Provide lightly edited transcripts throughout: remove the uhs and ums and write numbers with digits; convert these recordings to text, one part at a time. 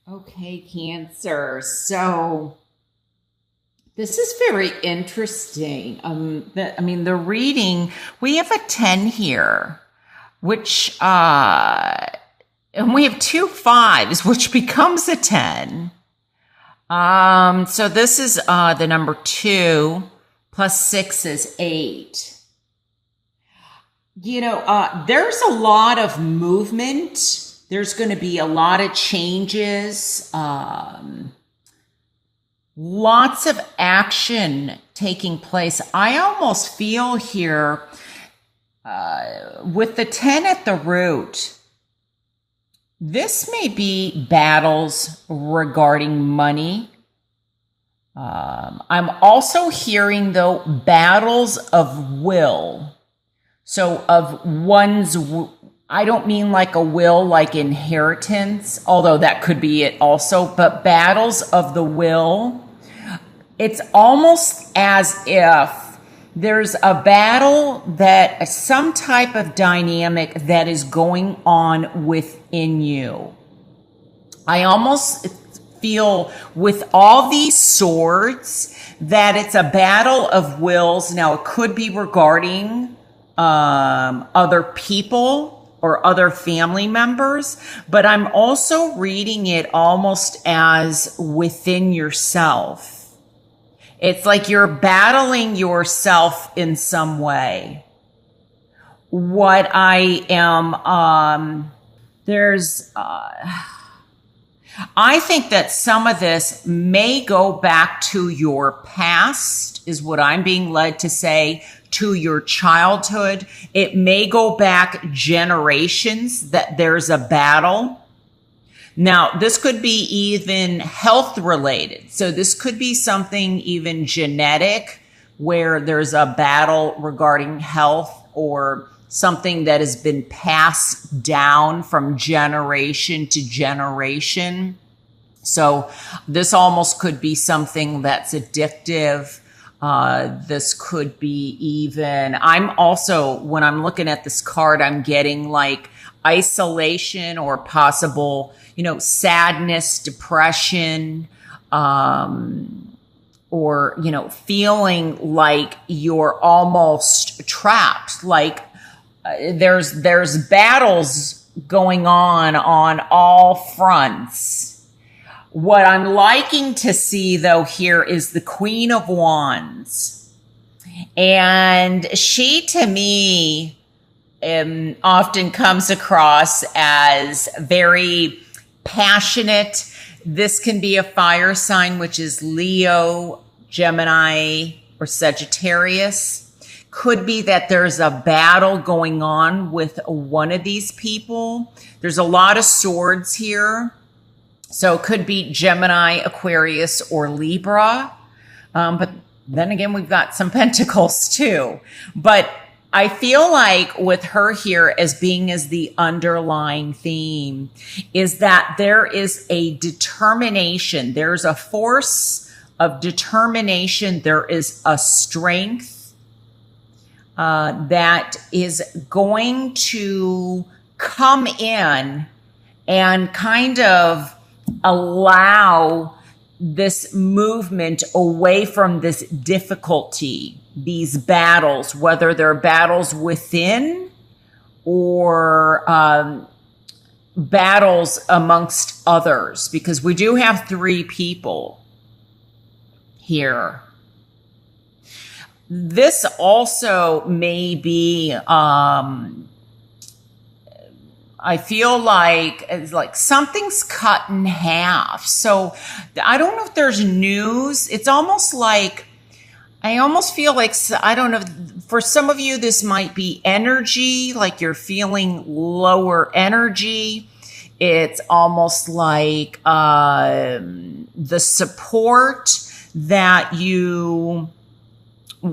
Okay, Cancer. So this is very interesting. The reading, we have a 10 here, which, and we have two fives, which becomes a 10. So this is the number 2 plus 6 is 8. There's a lot of movement. There's going to be a lot of changes, lots of action taking place. I almost feel here with the 10 at the root, this may be battles regarding money. I'm also hearing, though, battles of will. So of one's, I don't mean like a will, like inheritance, although that could be it also, but battles of the will. It's almost as if there's a battle that some type of dynamic that is going on within you. I almost feel with all these swords that it's a battle of wills. Now, it could be regarding other people or other family members, but I'm also reading it almost as within yourself. It's like you're battling yourself in some way. What I am, I think that some of this may go back to your past, is what I'm being led to say, to your childhood. It may go back generations that there's a battle. Now, this could be even health related. So this could be something even genetic where there's a battle regarding health, or something that has been passed down from generation to generation. So this almost could be something that's addictive. This could be even, I'm also, when I'm looking at this card, I'm getting like isolation or possible, sadness, depression, or, feeling like you're almost trapped. Like there's battles going on all fronts. What I'm liking to see, though, here is the Queen of Wands. And she, to me, often comes across as very passionate. This can be a fire sign, which is Leo, Gemini, or Sagittarius. Could be that there's a battle going on with one of these people. There's a lot of swords here. So it could be Gemini, Aquarius, or Libra. But then again, we've got some pentacles too. But I feel like with her here as being as the underlying theme is that there is a determination. There's a force of determination. There is a strength that is going to come in and kind of allow this movement away from this difficulty, these battles, whether they're battles within or battles amongst others, because we do have 3 people here. This also may be, I feel like it's like something's cut in half. So I don't know if there's news. It's almost like, I almost feel like, I don't know, for some of you, this might be energy, like you're feeling lower energy. It's almost like the support that you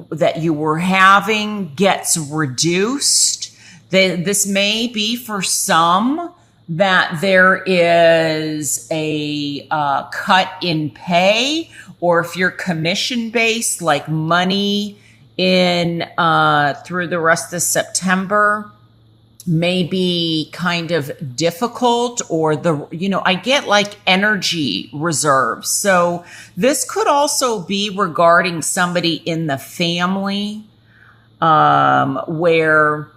were having gets reduced. This may be for some that there is a cut in pay, or if you're commission based, like money in through the rest of September, may be kind of difficult, or I get like energy reserves. So this could also be regarding somebody in the family, where,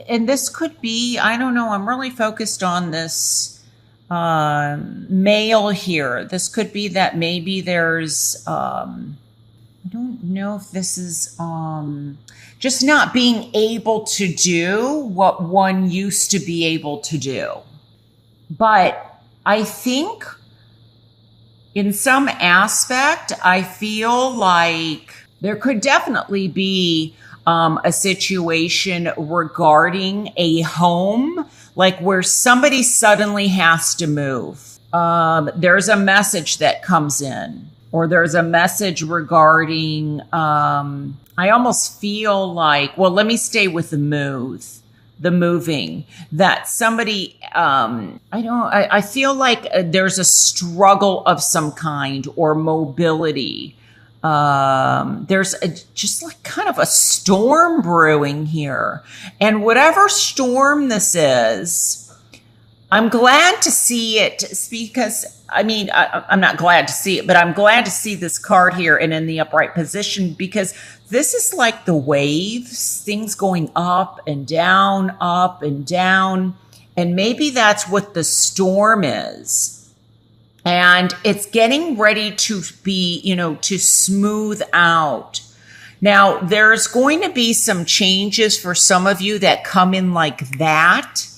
and this could be, I don't know, I'm really focused on this male here. This could be that maybe there's, I don't know if this is just not being able to do what one used to be able to do. But I think in some aspect, I feel like there could definitely be a situation regarding a home, like where somebody suddenly has to move. There's a message that comes in, or there's a message regarding, I almost feel like, well, let me stay with the moving, that somebody, I feel like there's a struggle of some kind, or mobility. There's just like kind of a storm brewing here. And whatever storm this is, I'm glad to see it, because I'm not glad to see it, but I'm glad to see this card here and in the upright position, because this is like the waves, things going up and down, and maybe that's what the storm is. And it's getting ready to be, to smooth out. Now, there's going to be some changes for some of you that come in like that.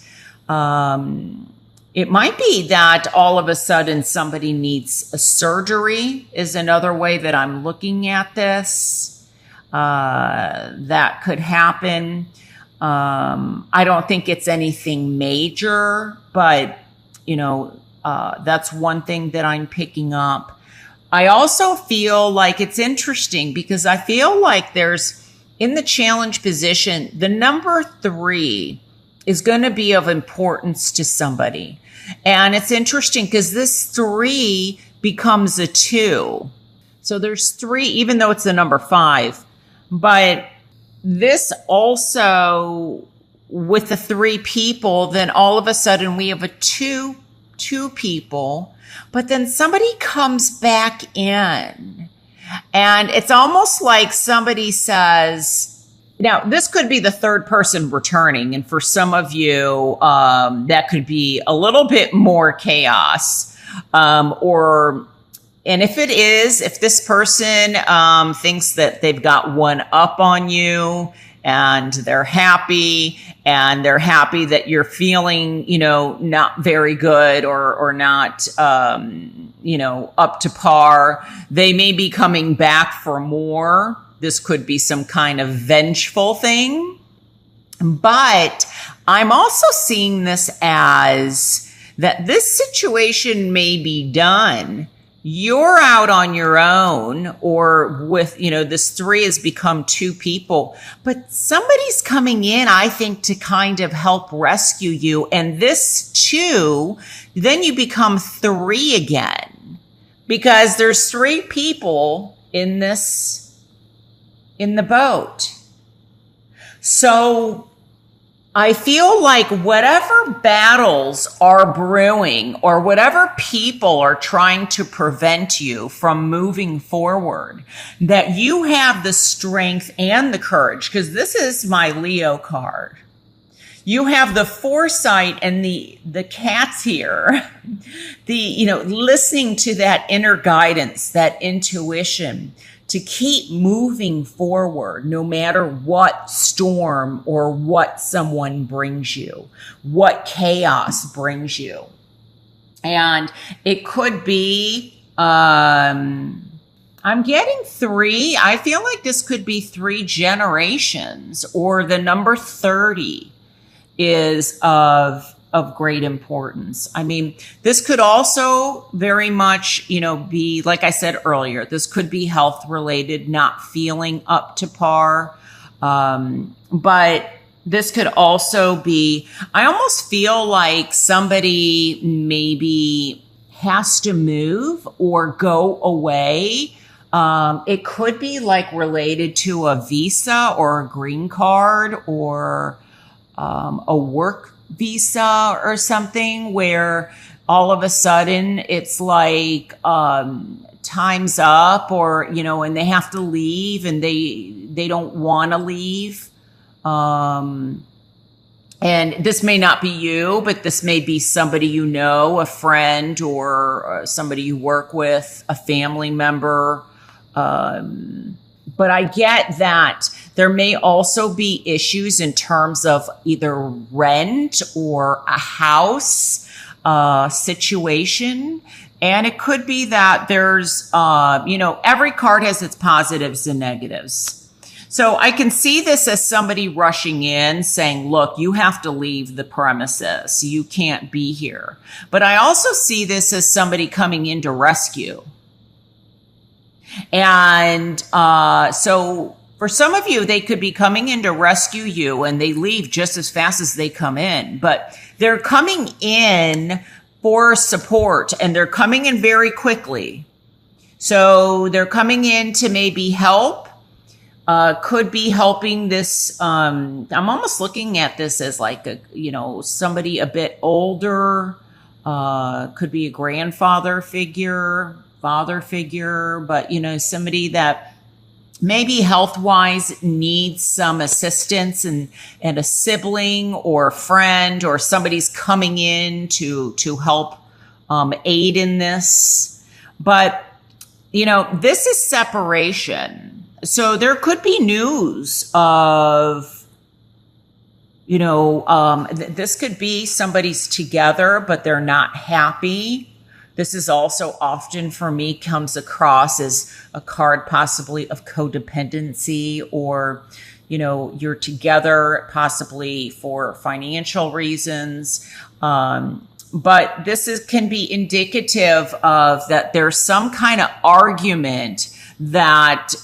It might be that all of a sudden somebody needs a surgery, is another way that I'm looking at this. That could happen. I don't think it's anything major, but, that's one thing that I'm picking up. I also feel like it's interesting, because I feel like there's, in the challenge position, the number 3 is going to be of importance to somebody. And it's interesting because this 3 becomes a 2. So there's 3, even though it's the number 5. But this also, with the 3 people, then all of a sudden we have a two people, but then somebody comes back in. And it's almost like somebody says, now, this could be the third person returning, and for some of you, that could be a little bit more chaos. And if this person thinks that they've got one up on you, and they're happy that you're feeling, not very good, or not, up to par, they may be coming back for more. This could be some kind of vengeful thing. But I'm also seeing this as that this situation may be done. You're out on your own, or with, this 3 has become 2 people, but somebody's coming in, I think, to kind of help rescue you. And this 2, then you become 3 again, because there's 3 people in the boat. So I feel like whatever battles are brewing, or whatever people are trying to prevent you from moving forward, that you have the strength and the courage, because this is my Leo card. You have the foresight and the cats here, listening to that inner guidance, that intuition, to keep moving forward no matter what storm or what someone brings you, what chaos brings you. And it could be, I'm getting 3. I feel like this could be 3 generations, or the number 30 is of great importance. This could also very much, be, like I said earlier, this could be health related, not feeling up to par. But this could also be, I almost feel like somebody maybe has to move or go away. It could be like related to a visa or a green card, or a work visa or something where all of a sudden it's like time's up, or and they have to leave, and they don't want to leave. And this may not be you, but this may be somebody a friend, or somebody you work with, a family member. But I get that there may also be issues in terms of either rent or a house situation. And it could be that there's, every card has its positives and negatives. So I can see this as somebody rushing in saying, look, you have to leave the premises. You can't be here. But I also see this as somebody coming in to rescue. And so for some of you, they could be coming in to rescue you, and they leave just as fast as they come in. But they're coming in for support, and they're coming in very quickly. So they're coming in to maybe help. Could be helping this. I'm almost looking at this as like somebody a bit older. Could be a grandfather figure, father figure, but somebody that maybe health-wise needs some assistance, and a sibling or a friend or somebody's coming in to help aid in this. But this is separation. So there could be news of, this could be somebody's together, but they're not happy. This is also often for me comes across as a card possibly of codependency, or, you're together possibly for financial reasons. But this can be indicative of that there's some kind of argument that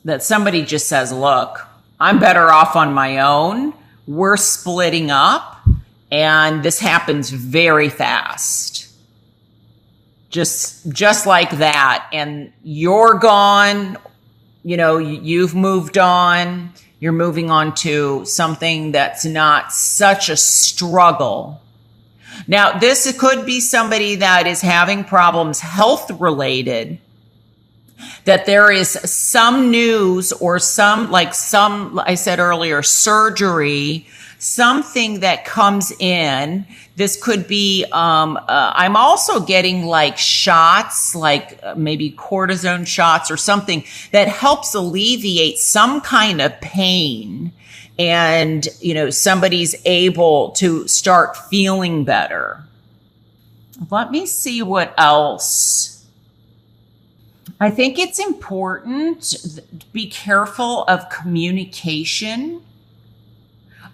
that somebody just says, look, I'm better off on my own. We're splitting up, and this happens very fast. Just like that. And you're gone, you've moved on. You're moving on to something that's not such a struggle. Now, this could be somebody that is having problems health related, that there is some news or I said earlier, surgery, something that comes in. This could be, I'm also getting like shots, like maybe cortisone shots or something that helps alleviate some kind of pain. And, somebody's able to start feeling better. Let me see what else. I think it's important to be careful of communication,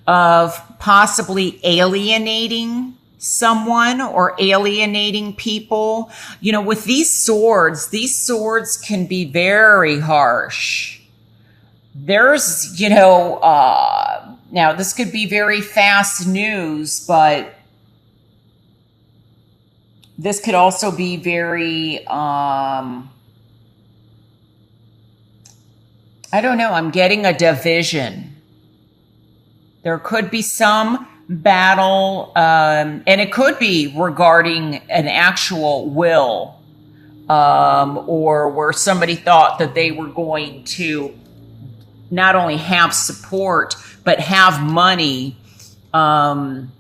of possibly alienating someone or alienating people. With these swords can be very harsh. There's, now this could be very fast news, but this could also be very, I don't know, I'm getting a division. There could be some battle, and it could be regarding an actual will, or where somebody thought that they were going to not only have support, but have money. And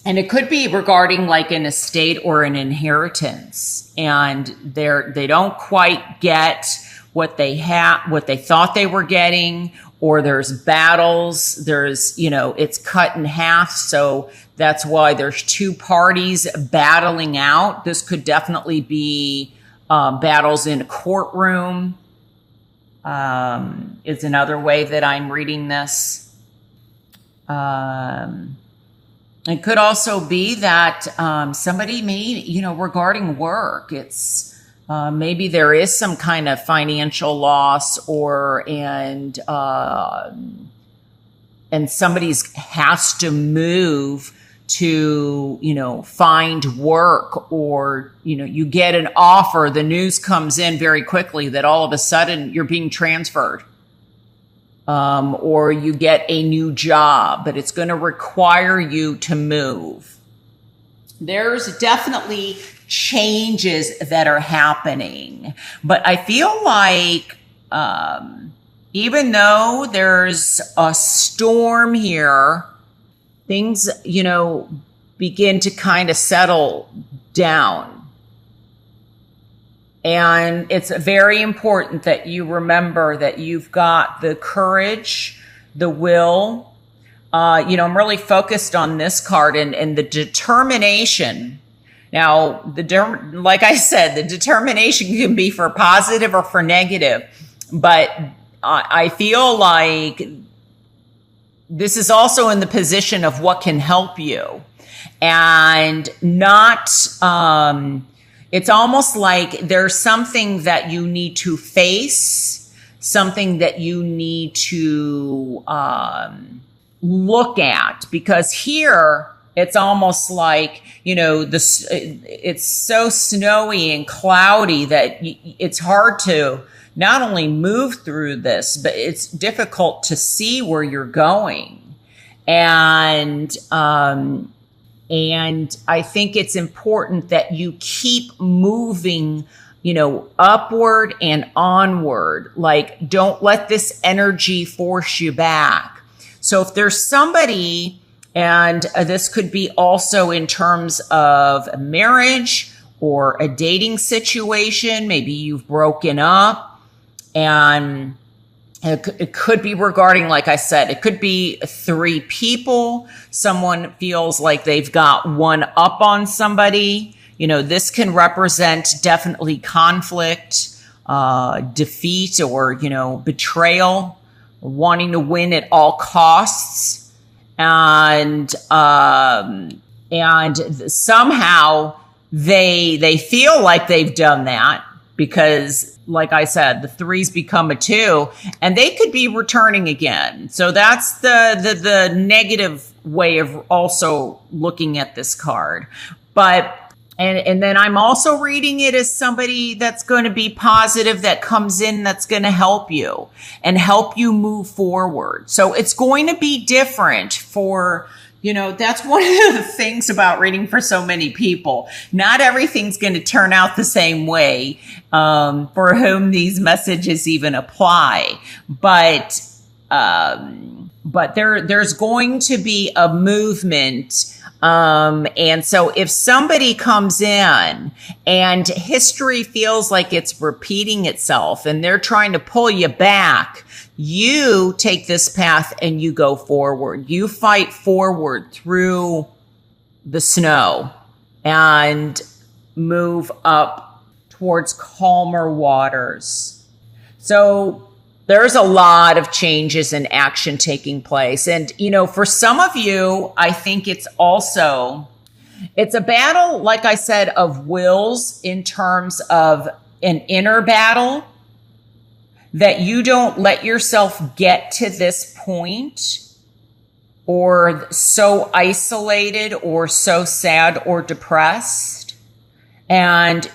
it could be regarding like an estate or an inheritance, and they don't quite get what they thought they were getting, or there's battles, it's cut in half. So that's why there's two parties battling out. This could definitely be battles in a courtroom. Is another way that I'm reading this. It could also be that somebody may, regarding work, it's maybe there is some kind of financial loss, and somebody's has to move to, find work, or, you get an offer, the news comes in very quickly that all of a sudden you're being transferred. or you get a new job, but it's going to require you to move. There's definitely changes that are happening, but I feel like even though there's a storm here, things, begin to kind of settle down. And it's very important that you remember that you've got the courage, the will. I'm really focused on this card and the determination. Now, like I said, the determination can be for positive or for negative, but I feel like this is also in the position of what can help you, and not, it's almost like there's something that you need to face, something that you need to look at, because here it's almost like, it's so snowy and cloudy that it's hard to not only move through this, but it's difficult to see where you're going. And I think it's important that you keep moving, upward and onward. Like, don't let this energy force you back. So if there's somebody, and this could be also in terms of a marriage or a dating situation, maybe you've broken up, and it could be regarding, like I said, it could be 3 people. Someone feels like they've got one up on somebody. This can represent definitely conflict, defeat, or, betrayal, wanting to win at all costs. And somehow they feel like they've done that, because, like I said, the 3's become a 2, and they could be returning again. So that's the negative way of also looking at this card. But, and then I'm also reading it as somebody that's going to be positive, that comes in, that's going to help you and help you move forward. So it's going to be different for, that's one of the things about reading for so many people. Not everything's going to turn out the same way for whom these messages even apply. But there's going to be a movement. And so if somebody comes in and history feels like it's repeating itself and they're trying to pull you back, you take this path and you go forward. You fight forward through the snow and move up towards calmer waters. So there's a lot of changes and action taking place. And, for some of you, I think it's a battle, like I said, of wills, in terms of an inner battle, that you don't let yourself get to this point, or so isolated or so sad or depressed. And,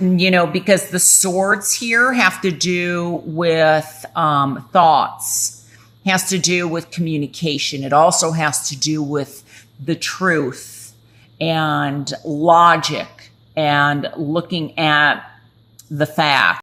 because the swords here have to do with thoughts, has to do with communication. It also has to do with the truth and logic and looking at the facts.